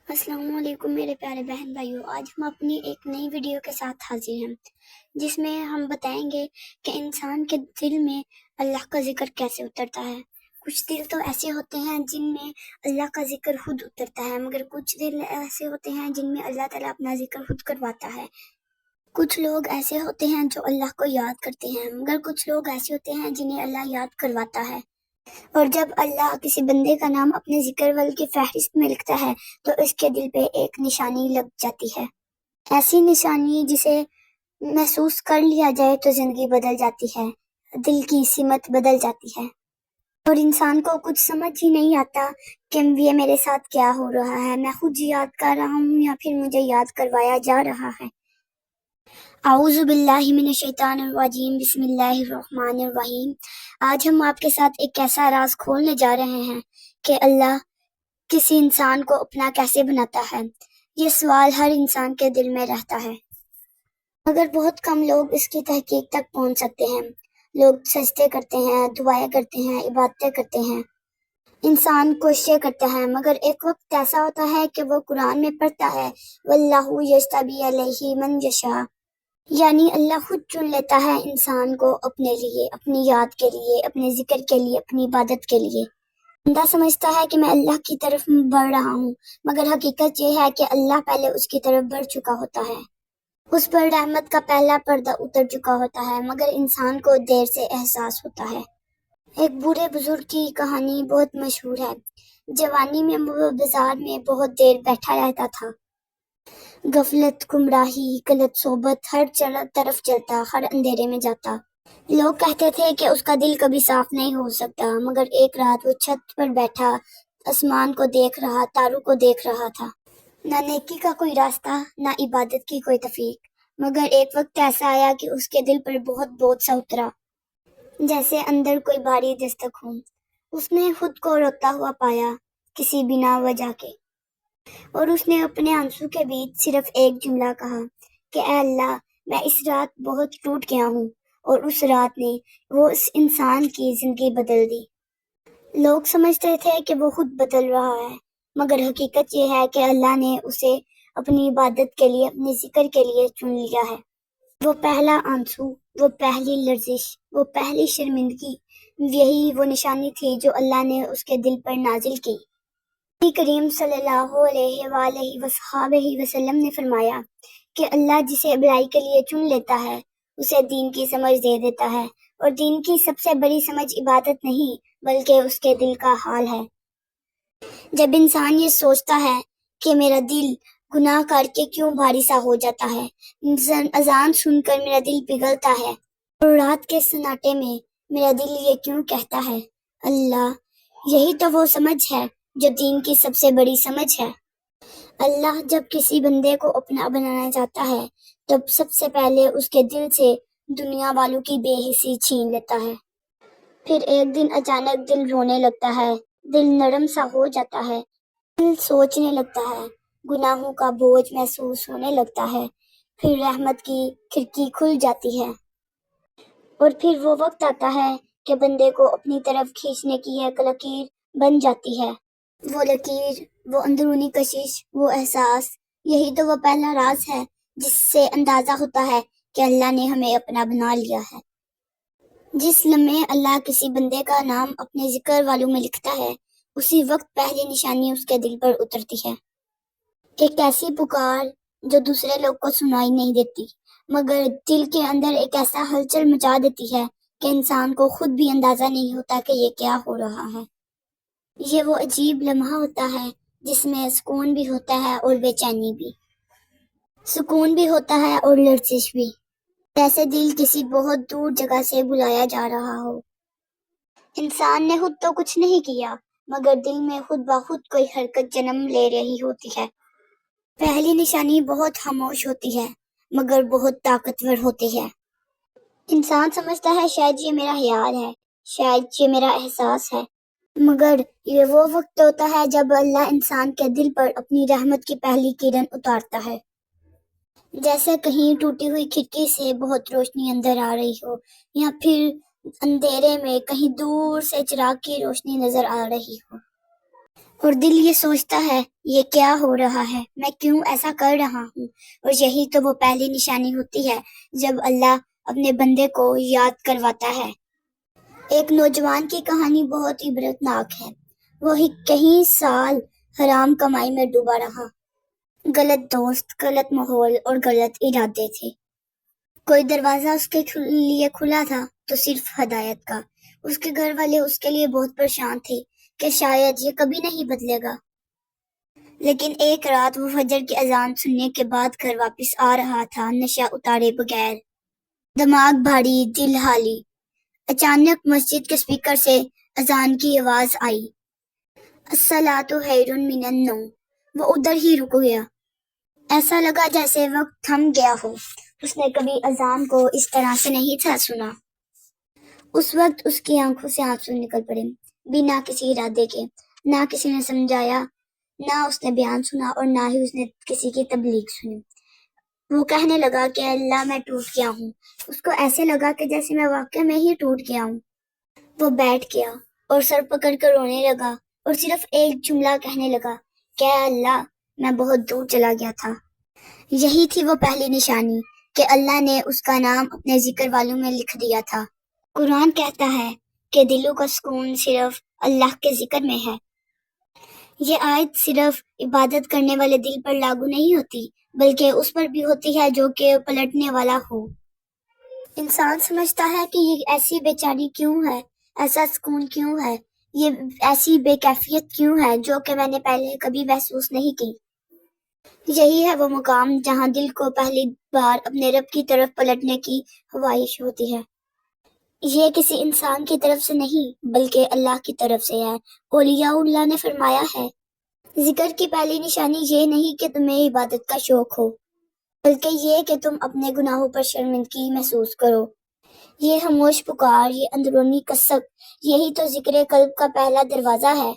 السلام علیکم میرے پیارے بہن بھائیوں، آج ہم اپنی ایک نئی ویڈیو کے ساتھ حاضر ہیں جس میں ہم بتائیں گے کہ انسان کے دل میں اللہ کا ذکر کیسے اترتا ہے۔ کچھ دل تو ایسے ہوتے ہیں جن میں اللہ کا ذکر خود اترتا ہے، مگر کچھ دل ایسے ہوتے ہیں جن میں اللہ تعالیٰ اپنا ذکر خود کرواتا ہے۔ کچھ لوگ ایسے ہوتے ہیں جو اللہ کو یاد کرتے ہیں، مگر کچھ لوگ ایسے ہوتے ہیں جنہیں اللہ یاد کرواتا ہے۔ اور جب اللہ کسی بندے کا نام اپنے ذکر وال کی فہرست میں لکھتا ہے تو اس کے دل پہ ایک نشانی لگ جاتی ہے، ایسی نشانی جسے محسوس کر لیا جائے تو زندگی بدل جاتی ہے، دل کی سمت بدل جاتی ہے، اور انسان کو کچھ سمجھ ہی نہیں آتا کہ یہ میرے ساتھ کیا ہو رہا ہے، میں خود یاد کر رہا ہوں یا پھر مجھے یاد کروایا جا رہا ہے۔ اعوذ باللہ من الشیطان الرجیم، بسم اللہ الرحمن الرحیم۔ آج ہم آپ کے ساتھ ایک ایسا راز کھولنے جا رہے ہیں کہ اللہ کسی انسان کو اپنا کیسے بناتا ہے۔ یہ سوال ہر انسان کے دل میں رہتا ہے، مگر بہت کم لوگ اس کی تحقیق تک پہنچ سکتے ہیں۔ لوگ سجدے کرتے ہیں، دعائیں کرتے ہیں، عبادتیں کرتے ہیں، انسان کوششیں کرتا ہے، مگر ایک وقت ایسا ہوتا ہے کہ وہ قرآن میں پڑھتا ہے واللہ یجتبی الیہ من یشاء، یعنی اللہ خود چن لیتا ہے انسان کو اپنے لیے، اپنی یاد کے لیے، اپنے ذکر کے لیے، اپنی عبادت کے لیے۔ بندہ سمجھتا ہے کہ میں اللہ کی طرف بڑھ رہا ہوں، مگر حقیقت یہ ہے کہ اللہ پہلے اس کی طرف بڑھ چکا ہوتا ہے، اس پر رحمت کا پہلا پردہ اتر چکا ہوتا ہے، مگر انسان کو دیر سے احساس ہوتا ہے۔ ایک بوڑھے بزرگ کی کہانی بہت مشہور ہے۔ جوانی میں وہ بازار میں بہت دیر بیٹھا رہتا تھا، غفلت، گمراہی، غلط صحبت ہر طرف چلتا، ہر اندھیرے میں جاتا۔ لوگ کہتے تھے کہ اس کا دل کبھی صاف نہیں ہو سکتا، مگر ایک رات وہ چھت پر بیٹھا آسمان کو دیکھ رہا، تاروں کو دیکھ رہا تھا۔ نہ نیکی کا کوئی راستہ، نہ عبادت کی کوئی توفیق، مگر ایک وقت ایسا آیا کہ اس کے دل پر بہت بوجھ سا اترا، جیسے اندر کوئی بھاری دستک ہو۔ اس نے خود کو روتا ہوا پایا کسی بنا وجہ کے، اور اس نے اپنے آنسو کے بیچ صرف ایک جملہ کہا کہ اے اللہ، میں اس رات بہت ٹوٹ گیا ہوں، اور اس رات نے وہ اس انسان کی زندگی بدل دی۔ لوگ سمجھتے تھے کہ وہ خود بدل رہا ہے، مگر حقیقت یہ ہے کہ اللہ نے اسے اپنی عبادت کے لیے، اپنے ذکر کے لیے چن لیا ہے۔ وہ پہلا آنسو، وہ پہلی لرزش، وہ پہلی شرمندگی، یہی وہ نشانی تھی جو اللہ نے اس کے دل پر نازل کی۔ نبی کریم صلی اللہ علیہ وآلہ وصحبہ وسلم نے فرمایا کہ اللہ جسے برائی کے لیے چن لیتا ہے اسے دین کی سمجھ دے دیتا ہے، اور دین کی سب سے بڑی سمجھ عبادت نہیں بلکہ اس کے دل کا حال ہے۔ جب انسان یہ سوچتا ہے کہ میرا دل گناہ کر کے کیوں بھاری سا ہو جاتا ہے، اذان سن کر میرا دل پگھلتا ہے، اور رات کے سناٹے میں میرا دل یہ کیوں کہتا ہے اللہ، یہی تو وہ سمجھ ہے جو دین کی سب سے بڑی سمجھ ہے۔ اللہ جب کسی بندے کو اپنا بنانا چاہتا ہے تب سب سے پہلے اس کے دل سے دنیا والوں کی بے حسی چھین لیتا ہے۔ پھر ایک دن اچانک دل رونے لگتا ہے، دل نرم سا ہو جاتا ہے، دل سوچنے لگتا ہے، گناہوں کا بوجھ محسوس ہونے لگتا ہے، پھر رحمت کی کھڑکی کھل جاتی ہے، اور پھر وہ وقت آتا ہے کہ بندے کو اپنی طرف کھینچنے کی ایک لکیر بن جاتی ہے۔ وہ لکیر، وہ اندرونی کشش، وہ احساس، یہی تو وہ پہلا راز ہے جس سے اندازہ ہوتا ہے کہ اللہ نے ہمیں اپنا بنا لیا ہے۔ جس لمحے اللہ کسی بندے کا نام اپنے ذکر والوں میں لکھتا ہے، اسی وقت پہلی نشانی اس کے دل پر اترتی ہے، ایک ایسی پکار جو دوسرے لوگ کو سنائی نہیں دیتی، مگر دل کے اندر ایک ایسا ہلچل مچا دیتی ہے کہ انسان کو خود بھی اندازہ نہیں ہوتا کہ یہ کیا ہو رہا ہے۔ یہ وہ عجیب لمحہ ہوتا ہے جس میں سکون بھی ہوتا ہے اور بے چینی بھی، سکون بھی ہوتا ہے اور لرزش بھی، جیسے دل کسی بہت دور جگہ سے بلایا جا رہا ہو۔ انسان نے خود تو کچھ نہیں کیا، مگر دل میں خود بخود کوئی حرکت جنم لے رہی ہوتی ہے۔ پہلی نشانی بہت خاموش ہوتی ہے، مگر بہت طاقتور ہوتی ہے۔ انسان سمجھتا ہے شاید یہ میرا خیال ہے، شاید یہ میرا احساس ہے، مگر یہ وہ وقت ہوتا ہے جب اللہ انسان کے دل پر اپنی رحمت کی پہلی کرن اتارتا ہے، جیسے کہیں ٹوٹی ہوئی کھڑکی سے بہت روشنی اندر آ رہی ہو، یا پھر اندھیرے میں کہیں دور سے چراغ کی روشنی نظر آ رہی ہو۔ اور دل یہ سوچتا ہے یہ کیا ہو رہا ہے، میں کیوں ایسا کر رہا ہوں۔ اور یہی تو وہ پہلی نشانی ہوتی ہے جب اللہ اپنے بندے کو یاد کرواتا ہے۔ ایک نوجوان کی کہانی بہت عبرتناک ہے۔ وہ کئی سال حرام کمائی میں ڈوبا رہا۔ غلط دوست، غلط ماحول اور غلط ارادے تھے۔ کوئی دروازہ اس کے لیے کھلا تھا تو صرف ہدایت کا۔ اس کے گھر والے اس کے لیے بہت پریشان تھے کہ شاید یہ کبھی نہیں بدلے گا۔ لیکن ایک رات وہ فجر کی اذان سننے کے بعد گھر واپس آ رہا تھا، نشہ اتارے بغیر، دماغ بھاری، دل حالی۔ اچانک مسجد کے اسپیکر سے اذان کی آواز آئی، الصلاۃ خیر من النوم۔ وہ ادھر ہی رک گیا۔ ایسا لگا جیسے وقت تھم گیا ہو۔ اس نے کبھی اذان کو اس طرح سے نہیں تھا سنا۔ اس وقت اس کی آنکھوں سے آنسو نکل پڑے، بنا کسی ارادے کے۔ نہ کسی نے سمجھایا، نہ اس نے بیان سنا، اور نہ ہی اس نے کسی کی تبلیغ سنی۔ وہ کہنے لگا کہ اللہ میں ٹوٹ گیا ہوں۔ اس کو ایسے لگا کہ جیسے میں واقعہ میں ہی ٹوٹ گیا ہوں۔ وہ بیٹھ گیا اور سر پکڑ کر رونے لگا اور صرف ایک جملہ کہنے لگا کہ اے اللہ، میں بہت دور چلا گیا تھا۔ یہی تھی وہ پہلی نشانی کہ اللہ نے اس کا نام اپنے ذکر والوں میں لکھ دیا تھا۔ قرآن کہتا ہے کہ دلوں کا سکون صرف اللہ کے ذکر میں ہے۔ یہ آیت صرف عبادت کرنے والے دل پر لاگو نہیں ہوتی، بلکہ اس پر بھی ہوتی ہے جو کہ پلٹنے والا ہو۔ انسان سمجھتا ہے کہ یہ ایسی بے چینی کیوں ہے، ایسا سکون کیوں ہے، یہ ایسی بے کیفیت کیوں ہے جو کہ میں نے پہلے کبھی محسوس نہیں کی۔ یہی ہے وہ مقام جہاں دل کو پہلی بار اپنے رب کی طرف پلٹنے کی خواہش ہوتی ہے۔ یہ کسی انسان کی طرف سے نہیں بلکہ اللہ کی طرف سے ہے۔ اولیاء اللہ نے فرمایا ہے، ذکر کی پہلی نشانی یہ نہیں کہ تمہیں عبادت کا شوق ہو، بلکہ یہ کہ تم اپنے گناہوں پر شرمندگی محسوس کرو۔ یہ خاموش پکار، یہ اندرونی کسک، یہی تو ذکر قلب کا پہلا دروازہ ہے۔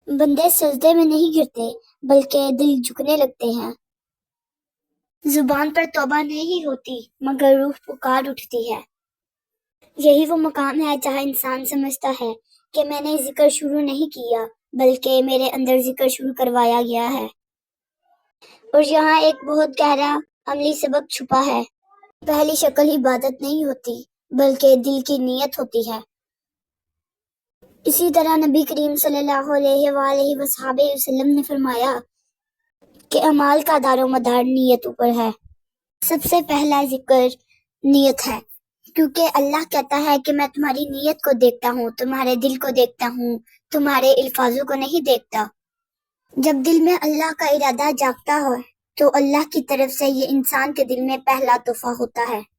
بندے سجدے میں نہیں گرتے بلکہ دل جھکنے لگتے ہیں۔ زبان پر توبہ نہیں ہوتی مگر روح پکار اٹھتی ہے۔ یہی وہ مقام ہے جہاں انسان سمجھتا ہے کہ میں نے ذکر شروع نہیں کیا بلکہ میرے اندر ذکر شروع کروایا گیا ہے۔ اور یہاں ایک بہت گہرا عملی سبق چھپا ہے۔ پہلی شکل عبادت نہیں ہوتی بلکہ دل کی نیت ہوتی ہے۔ اسی طرح نبی کریم صلی اللہ علیہ وآلہ وصحبہ وسلم نے فرمایا کہ اعمال کا دار و مدار نیتوں پر ہے۔ سب سے پہلا ذکر نیت ہے، کیونکہ اللہ کہتا ہے کہ میں تمہاری نیت کو دیکھتا ہوں، تمہارے دل کو دیکھتا ہوں، تمہارے الفاظوں کو نہیں دیکھتا۔ جب دل میں اللہ کا ارادہ جاگتا ہو تو اللہ کی طرف سے یہ انسان کے دل میں پہلا تحفہ ہوتا ہے۔